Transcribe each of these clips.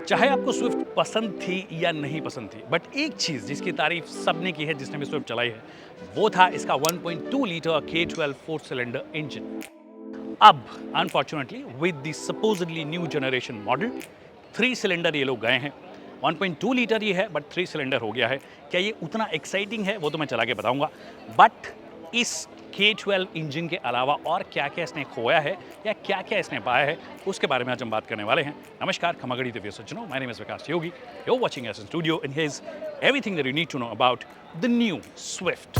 चाहे आपको स्विफ्ट पसंद थी या नहीं पसंद थी, बट एक चीज़ जिसकी तारीफ सबने की है जिसने भी स्विफ्ट चलाई है, वो था इसका 1.2 litre K12 four cylinder engine. अब unfortunately with the supposedly new generation model 3 cylinder ये लोग गए हैं। 1.2 लीटर ये है बट 3 सिलेंडर हो गया है। क्या ये उतना एक्साइटिंग है वो तो मैं चला के बताऊंगा, बट इस K12 इंजन के अलावा और क्या क्या इसने खोया है या क्या क्या इसने पाया है उसके बारे में आज हम बात करने वाले हैं। नमस्कार, खमागड़ी दिव्य सज्जनों, my name is Vikas Yogi. You are watching S in studio in his everything that you need to know about the new Swift.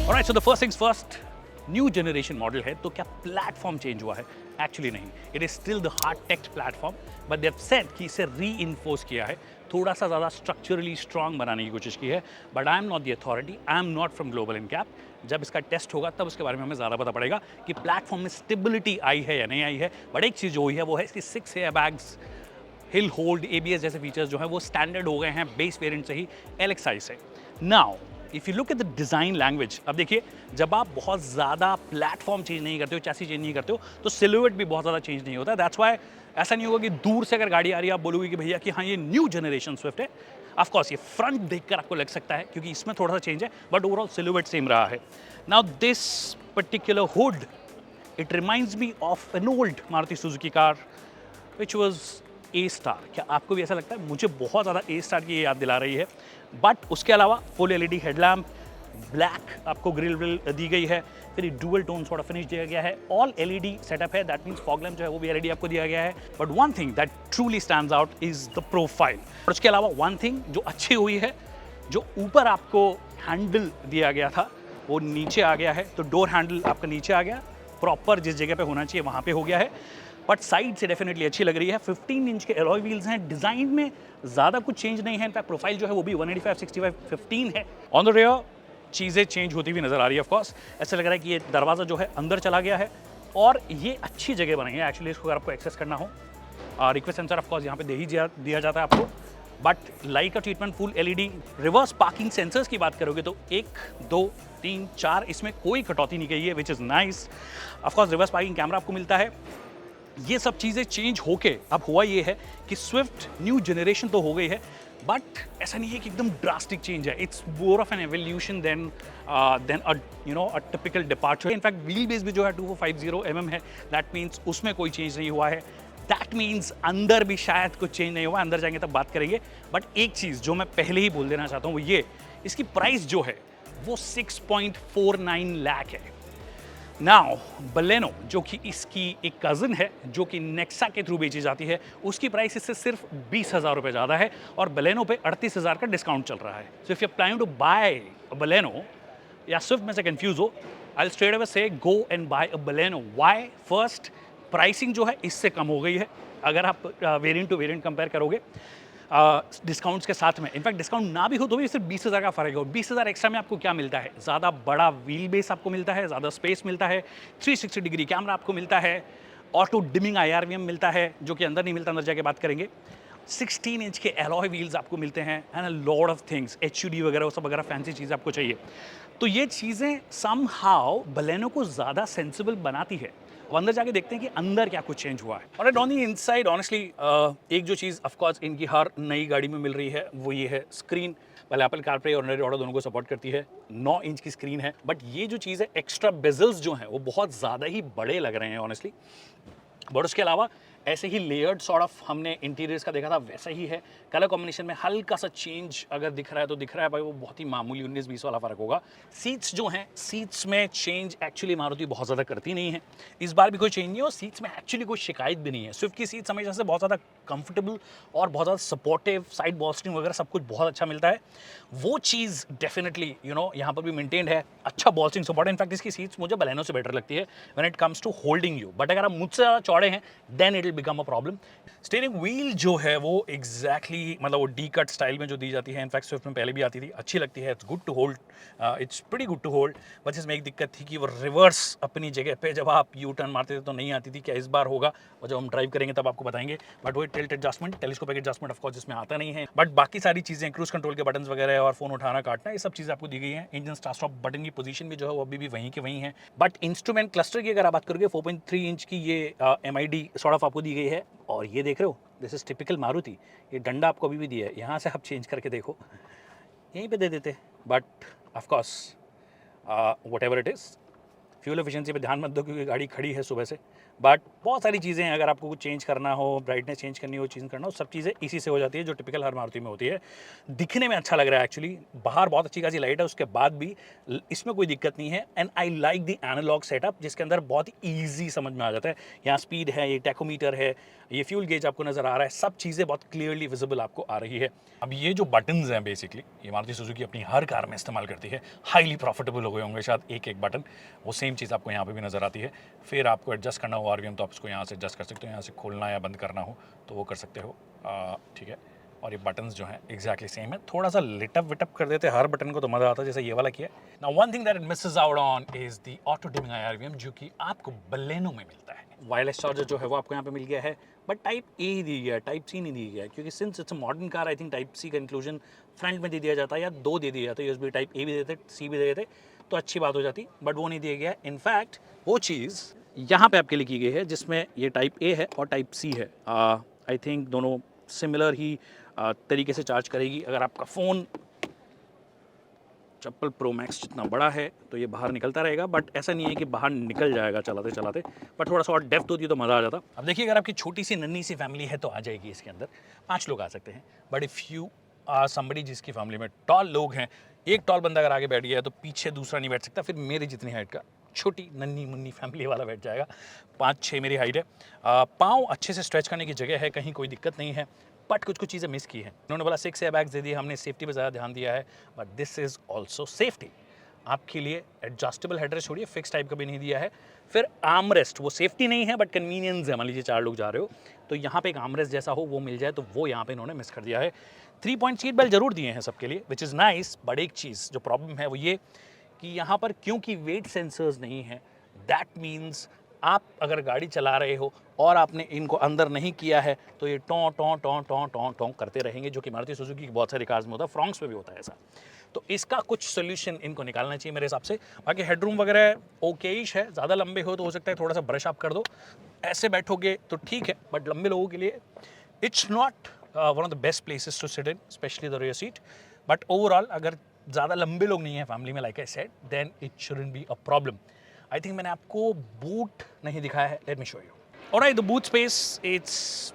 Alright, so the first things first, new generation model है तो क्या प्लेटफॉर्म चेंज हुआ है? Actually नहीं, it is still the Heartect platform, but they have said कि इसे री-इन्फोर्स किया है, थोड़ा सा ज़्यादा स्ट्रक्चरली स्ट्रांग बनाने की कोशिश की है। But I am not the authority, I am not from global NCAP. जब इसका टेस्ट होगा तब उसके बारे में हमें ज़्यादा पता पड़ेगा कि प्लेटफॉर्म में स्टेबिलिटी आई है या नहीं आई है। बट एक चीज़ जो हुई है वो है इसकी 6 air bags, hill hold, ABS जैसे फीचर्स जो हैं वो स्टैंडर्ड हो गए हैं बेस वेरिएंट से ही LXi से। Now if you look at the design language, अब देखिए जब आप बहुत ज़्यादा प्लेटफॉर्म चेंज नहीं करते हो, चैसी चेंज नहीं करते हो, तो सिलुएट भी बहुत ज़्यादा चेंज नहीं होता। दैट्स वाई ऐसा नहीं होगा कि दूर से अगर गाड़ी आ रही है आप बोलोगे कि भैया कि हाँ ये न्यू जनरेशन स्विफ्ट है। ऑफ कोर्स ये फ्रंट देखकर आपको लग सकता है क्योंकि इसमें थोड़ा सा चेंज है, बट ओवरऑल सिलुएट सेम रहा है। Now this particular hood, it reminds me of an old Maruti Suzuki car which was a star. क्या आपको भी ऐसा लगता है? मुझे बहुत ज़्यादा ए स्टार की याद दिला रही है। बट उसके अलावा फुल LED हेडलैम्प, ब्लैक आपको ग्रिल विल दी गई है, फिर dual tone sort of finish दिया गया है, ऑल LED सेटअप है, दैट मीन्स फॉग लैम्प जो है वो भी LED आपको दिया गया है। But one thing that truly stands out is the profile. और उसके अलावा वन थिंग जो अच्छी हुई है, जो ऊपर आपको हैंडल दिया गया था वो नीचे आ गया है, तो डोर हैंडल आपका नीचे आ गया, प्रॉपर जिस जगह पे होना चाहिए वहाँ पे हो गया है। बट साइड से डेफिनेटली अच्छी लग रही है। 15 इंच के एलॉय व्हील्स हैं, डिज़ाइन में ज़्यादा कुछ चेंज नहीं है, इनफैक्ट प्रोफाइल जो है वो भी 185/65 है। ऑन द रेयर चीज़ें चेंज होती हुई नज़र आ रही है। ऑफकोर्स ऐसा लग रहा है कि ये दरवाज़ा जो है अंदर चला गया है और ये अच्छी जगह बनी है एक्चुअली। इसको अगर आपको एक्सेस करना हो, रिक्वेस्ट सेंसर ऑफकोर्स यहाँ पे दे ही दिया जाता है आपको, बट लाइट का treatment full LED। Reverse parking sensors की बात करोगे तो 1, 2, 3, 4 इसमें कोई कटौती नहीं गई है, which is nice. Of course reverse parking camera आपको मिलता है। ये सब चीज़ें चेंज होके अब हुआ ये है कि स्विफ्ट न्यू जनरेशन तो हो गई है, बट ऐसा नहीं है कि एकदम ड्रास्टिक चेंज है। It's more of an evolution than a typical departure. In fact wheelbase भी जो है 2450 mm है, दैट मीन्स उसमें कोई चेंज नहीं हुआ है। दैट मीन्स अंदर भी शायद कुछ चेंज नहीं हुआ, अंदर जाएंगे तब बात करेंगे। बट एक चीज़ जो मैं पहले ही बोल देना चाहता हूँ वो ये, इसकी प्राइस जो है वो 6.49 लाख है। नाउ बलेनो जो कि इसकी एक कज़न है जो कि नेक्सा के थ्रू बेची जाती है, उसकी प्राइस इससे सिर्फ 20,000 रुपये ज़्यादा है और बलेनो पे 38,000 का डिस्काउंट चल रहा है। So if you are planning to buy a Baleno या स्विफ्ट में से कंफ्यूज हो, आई विल स्ट्रेट अवे से go and buy a Baleno. Why? First, pricing जो है इससे कम हो गई है अगर आप वेरिएंट टू वेरिएंट कंपेयर करोगे डिस्काउंट्स के साथ में। इनफैक्ट डिस्काउंट ना भी हो तो भी सिर्फ 20,000 का फर्क है। और 20,000 एक्स्ट्रा में आपको क्या मिलता है? ज़्यादा बड़ा व्हील बेस आपको मिलता है, ज़्यादा स्पेस मिलता है, 360 डिग्री कैमरा आपको मिलता है, ऑटो डिमिंग IRVM मिलता है जो कि अंदर नहीं मिलता, अंदर जाके बात करेंगे। 16 इंच के एलॉय व्हील्स आपको मिलते हैं and a lot of things, HUD वगैरह वो सब वगैरह फैंसी चीज़ें आपको चाहिए। तो ये चीज़ें समहाउ बलेनो को ज़्यादा सेंसिबल बनाती है। अब अंदर जाके देखते हैं कि अंदर क्या कुछ चेंज हुआ है। और ऑन द इनसाइड ऑनेस्टली एक जो चीज़ ऑफकोर्स इनकी हर नई गाड़ी में मिल रही है वो ये है स्क्रीन। पहले एप्पल कारप्ले और एंड्रॉइड ऑटो दोनों को सपोर्ट करती है, 9 इंच की स्क्रीन है, बट ये जो चीज़ है एक्स्ट्रा बेजल्स जो हैं वो बहुत ज़्यादा ही बड़े लग रहे हैं ऑनेस्टली। बट उसके अलावा ऐसे ही लेयर्ड सॉर्ट ऑफ हमने इंटीरियर्स का देखा था वैसा ही है। कलर कॉम्बिनेशन में हल्का सा चेंज अगर दिख रहा है तो दिख रहा है भाई, वो बहुत ही मामूली 19-20 वाला फर्क होगा। सीट्स जो हैं, सीट्स में चेंज एक्चुअली मारुति बहुत ज़्यादा करती नहीं है, इस बार भी कोई चेंज नहीं है और सीट्स में एक्चुअली कोई शिकायत भी नहीं है। स्विफ्ट की सीट्स हमेशा से बहुत ज़्यादा कंफर्टेबल और बहुत ज़्यादा सपोर्टिव, साइड बॉल्स्टिंग वगैरह सब कुछ बहुत अच्छा मिलता है। वो चीज़ डेफिनेटली यहाँ पर भी मेंटेन्ड है, अच्छा बॉल्स्टिंग सपोर्ट। इनफैक्ट इसकी सीट्स मुझे बलेनो से बेटर लगती है when it comes to holding you. But अगर आप मुझसे ज़्यादा चौड़े हैं then it will become a problem. Steering wheel जो है वो मतलब वो डी कट स्टाइल में जो दी जाती है, इनफैक्ट स्विफ्ट में पहले भी आती थी, अच्छी लगती है, it's good to hold, it's pretty good to hold. बस इसमें एक दिक्कत थी कि वो रिवर्स अपनी जगह पे जब आप यू टर्न मारते थे तो नहीं आती थी। क्या इस बार होगा, और जब हम ड्राइव करेंगे तब आपको बताएंगे। बट वो tilt adjustment, telescopic adjustment of course इसमें आता नहीं है, बट बाकी सारी चीज़ें, क्रूज कंट्रोल के बटन वगैरह और फोन उठाना काटना, ये सब चीज़ें आपको दी गई हैं। इंजन स्टार्ट स्टॉप बटन की पोजीशन भी जो है वो अभी भी वहीं के वहीं है। बट इंस्ट्रूमेंट क्लस्टर की अगर आप बात करोगे, 4.3 इंच की ये MID सॉर्ट ऑफ आपको दी गई है। और ये देख रहे हो, दिस इज टिपिकल मारुति। ये डंडा आपको अभी भी दिया है, यहाँ से आप चेंज करके देखो, यहीं पे दे देते। But of course what ever it is, fuel efficiency पे ध्यान मत दो क्योंकि गाड़ी खड़ी है सुबह से। बट बहुत सारी चीज़ें हैं, अगर आपको कुछ चेंज करना हो, ब्राइटनेस चेंज करनी हो, चेंज करना हो, सब चीज़ें इसी से हो जाती है, जो टिपिकल हर मारुति में होती है। दिखने में अच्छा लग रहा है एक्चुअली, बाहर बहुत अच्छी खासी लाइट है, उसके बाद भी इसमें कोई दिक्कत नहीं है। And I like the analogue setup, जिसके अंदर बहुत ईजी समझ में आ जाता है। यहाँ स्पीड है, ये टैकोमीटर है, ये फ्यूल गेज आपको नज़र आ रहा है, सब चीज़ें बहुत क्लियरली विजिबल आपको आ रही है। अब ये जो बटन्स हैं बेसिकली, ये मारुति सुजुकी अपनी हर कार में इस्तेमाल करती है, हाईली प्रॉफिटेबल हो गए होंगे शायद एक एक बटन। वो सेम चीज़ आपको यहाँ पे भी नज़र आती है। फिर आपको एडजस्ट करना हो RPM तो आप इसको यहाँ से एडजस्ट कर सकते हो, यहाँ से खोलना या बंद करना हो तो वो कर सकते हो, ठीक है। और ये बटन्स जो हैं एग्जैक्टली सेम है, थोड़ा सा लिटअप विटअप कर देते हैं हर बटन को तो मज़ा आता है, जैसे ये वाला किया है। Now one thing that it Mrs out on is the auto dimming RPM, जो कि आपको बलेनो में मिलता है। वायरलेस चार्जर जो है वो आपको यहाँ पे मिल गया है, बट टाइप A ही दी गया है, टाइप C नहीं दी गया है, क्योंकि since it's a modern car, I think type C का इंक्लूजन फ्रंट में दे दिया जाता है, या 2 दे दिया जाता है, USB टाइप A भी देते, C भी दे देते तो अच्छी बात हो जाती, बट वो नहीं दिया गया है। इनफैक्ट वो चीज़ यहाँ पे आपके लिए की गई है, जिसमें ये टाइप A है और टाइप C है। आई थिंक दोनों सिमिलर ही तरीके से चार्ज करेगी। अगर आपका फ़ोन चप्पल प्रो मैक्स जितना बड़ा है तो ये बाहर निकलता रहेगा, बट ऐसा नहीं है कि बाहर निकल जाएगा चलाते चलाते, बट थोड़ा सा और डेप्थ होती है तो मज़ा आ जाता। अब देखिए, अगर आपकी छोटी सी नन्ही सी फैमिली है तो आ जाएगी इसके अंदर, 5 लोग आ सकते हैं। But if you are somebody जिसकी फैमिली में टॉल लोग हैं, एक टॉल बंदा अगर आगे बैठ गया है तो पीछे दूसरा नहीं बैठ सकता, फिर मेरी जितनी हाइट का छोटी नन्ही मुन्नी फैमिली वाला बैठ जाएगा। 5-6 मेरी हाइट है। पाँव अच्छे से स्ट्रेच करने की जगह है, कहीं कोई दिक्कत नहीं है, बट कुछ कुछ चीज़ें मिस की हैं। उन्होंने बोला 6 एयरबैग्स दे दिए, हमने सेफ्टी पे ज़्यादा ध्यान दिया है, but this is also safety. आपके लिए एडजस्टेबल हेडरेस्ट छोड़िए, फिक्स टाइप का भी नहीं दिया है। फिर आर्मरेस्ट, वो सेफ्टी नहीं है बट कन्वीनियंस है। मान लीजिए 4 लोग जा रहे हो तो यहाँ पे एक आर्मरेस्ट जैसा हो वो मिल जाए, तो वो यहाँ पे इन्होंने मिस कर दिया है। 3 पॉइंट सीट बेल्ट जरूर दिए हैं सबके लिए, विच इज़ नाइस, बट एक चीज़ जो प्रॉब्लम है वो ये कि यहाँ पर क्योंकि वेट सेंसर्स नहीं है, दैट मीन्स आप अगर गाड़ी चला रहे हो और आपने इनको अंदर नहीं किया है तो ये टों टों टों टों टों टों करते रहेंगे, जो कि मारुति सुजुकी की बहुत सारी कार्स में होता है, फ्रॉन्क्स में भी होता है ऐसा। तो इसका कुछ सोल्यूशन इनको निकालना चाहिए मेरे हिसाब से। बाकी हेडरूम वगैरह ओकेइश है, ज़्यादा लंबे हो तो हो सकता है थोड़ा सा ब्रश अप कर दो, ऐसे बैठोगे तो ठीक है, बट लंबे लोगों के लिए it's not one of the best places to sit in, specially the rear seat. But overall अगर ज़्यादा लंबे लोग नहीं हैं फैमिली में, like I said, then it shouldn't be a problem. I think मैंने आपको बूट नहीं दिखाया है, let me show you. Alright, the boot space it's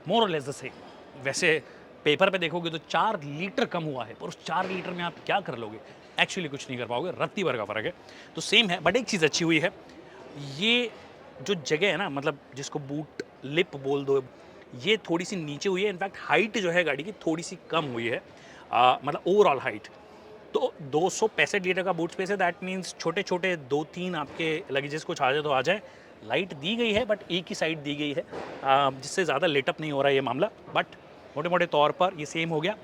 more और लेस द सेम। वैसे पेपर पे देखोगे तो 4 लीटर कम हुआ है, पर उस 4 लीटर में आप क्या कर लोगे? एक्चुअली कुछ नहीं कर पाओगे, रत्ती भर का फ़र्क है। तो सेम है, बट एक चीज़ अच्छी हुई है, ये जो जगह है ना, मतलब जिसको बूट लिप बोल दो, ये थोड़ी सी नीचे हुई है। इनफैक्ट हाइट जो है गाड़ी की थोड़ी सी कम हुई है, मतलब ओवरऑल हाइट। तो 265 लीटर का बूट स्पेस है, दैट मीन्स छोटे छोटे 2-3 आपके लगेजेस कुछ आ जाए तो आ जाए। लाइट दी गई है बट एक ही साइड दी गई है, जिससे ज़्यादा लेटअप नहीं हो रहा है ये मामला, बट मोटे मोटे तौर पर ये सेम हो गया।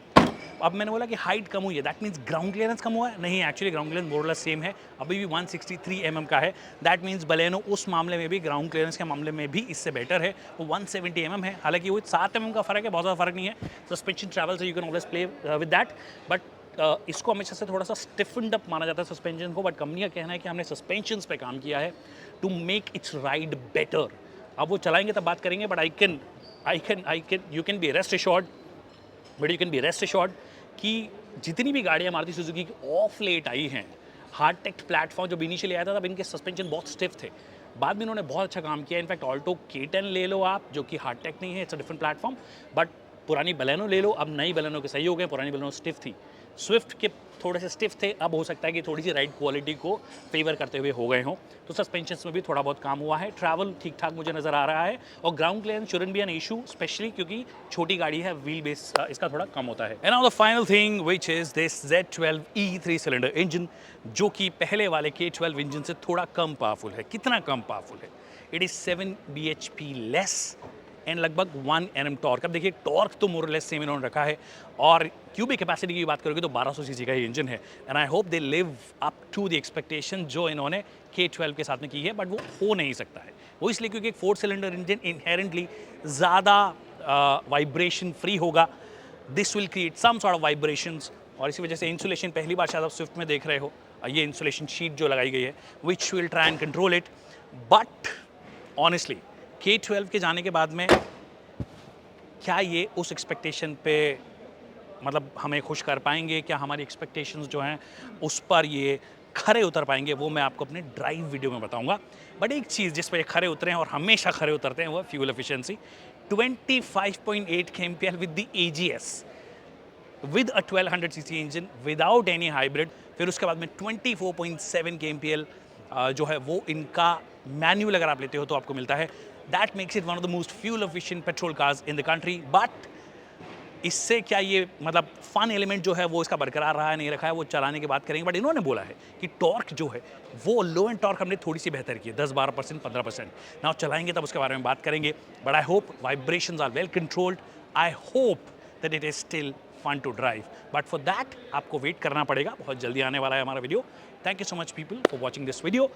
अब मैंने बोला कि हाइट कम हुई है, दैट मीन्स ग्राउंड क्लियरेंस कम हुआ है? नहीं, एक्चुअली ग्राउंड क्लियरेंस मोर और लेस सेम है, अभी भी 163 mm का है। दैट मीन्स बलेनो उस मामले में भी, ग्राउंड क्लियरेंस के मामले में भी इससे बेटर है, वो 170 mm है। हालांकि वो 7 mm का फ़र्क है, बहुत ज़्यादा फ़र्क नहीं है। सस्पेंशन ट्रैवल से you can always play with that, but इसको हमेशा से थोड़ा सा स्टिफन्ड अप माना जाता है सस्पेंशन को, बट कंपनी का कहना है कि हमने सस्पेंशंस पे काम किया है to make its ride better. अब वो चलाएंगे तब बात करेंगे, but you can be rest assured कि जितनी भी गाड़ियाँ मारुति सुजुकी की ऑफ लेट आई हैं, हार्ड टेक प्लेटफॉर्म जब इनिशियली आया था तब इनके सस्पेंशन बहुत स्टिफ थे, बाद में इन्होंने बहुत अच्छा काम किया। इनफैक्ट ऑल्टो K10 ले लो आप, जो कि हार्ड टेक नहीं है, it's a different platform, but पुरानी बलेनो ले लो, अब नई बलेनो के सही हो गए, पुरानी बलेनो स्टिफ थी। स्विफ्ट के थोड़े से स्टिफ थे, अब हो सकता है कि थोड़ी सी राइड क्वालिटी को फेवर करते हुए हो गए हों, तो सस्पेंशंस में भी थोड़ा बहुत काम हुआ है। ट्रैवल ठीक ठाक मुझे नज़र आ रहा है, और ground clearance shouldn't be an issue, specially क्योंकि छोटी गाड़ी है, व्हील बेस इसका थोड़ा कम होता है। And now the final thing which is this Z12E 3 cylinder engine, जो कि पहले वाले K12 इंजन से थोड़ा कम पावरफुल है। कितना कम पावरफुल है? It is 7 bhp less and लगभग 1 Nm टॉर्क। अब देखिए टॉर्क तो मोर लेस सेम इन्होंने रखा है, और क्यूबिक कैपेसिटी की बात करोगे तो 1200 सीसी का ही इंजन है। And I hope they live up to the expectation जो इन्होंने K12 के साथ में की है, बट वो हो नहीं सकता है। वो इसलिए क्योंकि एक 4 सिलेंडर इंजन इनहेरेंटली ज़्यादा वाइब्रेशन फ्री होगा। This will create some sort of vibrations, और इसी वजह से इंसुलेशन पहली बार शायद आप स्विफ्ट में देख रहे हो, ये इंसुलेशन शीट जो लगाई गई है, which will try and control it. But honestly K12 के जाने के बाद में क्या ये उस एक्सपेक्टेशन पे मतलब हमें खुश कर पाएंगे, क्या हमारी एक्सपेक्टेशंस जो हैं उस पर ये खरे उतर पाएंगे, वो मैं आपको अपने ड्राइव वीडियो में बताऊंगा। बट एक चीज़ जिस पर ये खरे उतरे हैं और हमेशा खरे उतरते हैं वो fuel efficiency. 25.8 kmpl with the AGS, with a 1200 CC engine, without any hybrid. फिर उसके बाद में 24.7 kmpl जो है वो इनका मैनुअल अगर आप लेते हो तो आपको मिलता है। That makes it one of the most fuel efficient petrol cars in the country. But इससे क्या ये मतलब फन एलिमेंट जो है वो इसका बरकरार रहा है नहीं रखा है, वो चलाने की बात करेंगे। बट इन्होंने बोला है कि टॉर्क जो है वो लो एंड टॉर्क हमने थोड़ी सी बेहतर की है, 10-12%, 15%। नाउ चलाएंगे तब उसके बारे में बात करेंगे। But I hope vibrations are well controlled. I hope that it is still fun to drive, but for that आपको वेट करना पड़ेगा। बहुत जल्दी आने वाला है हमारा video. Thank you so much people for watching this video.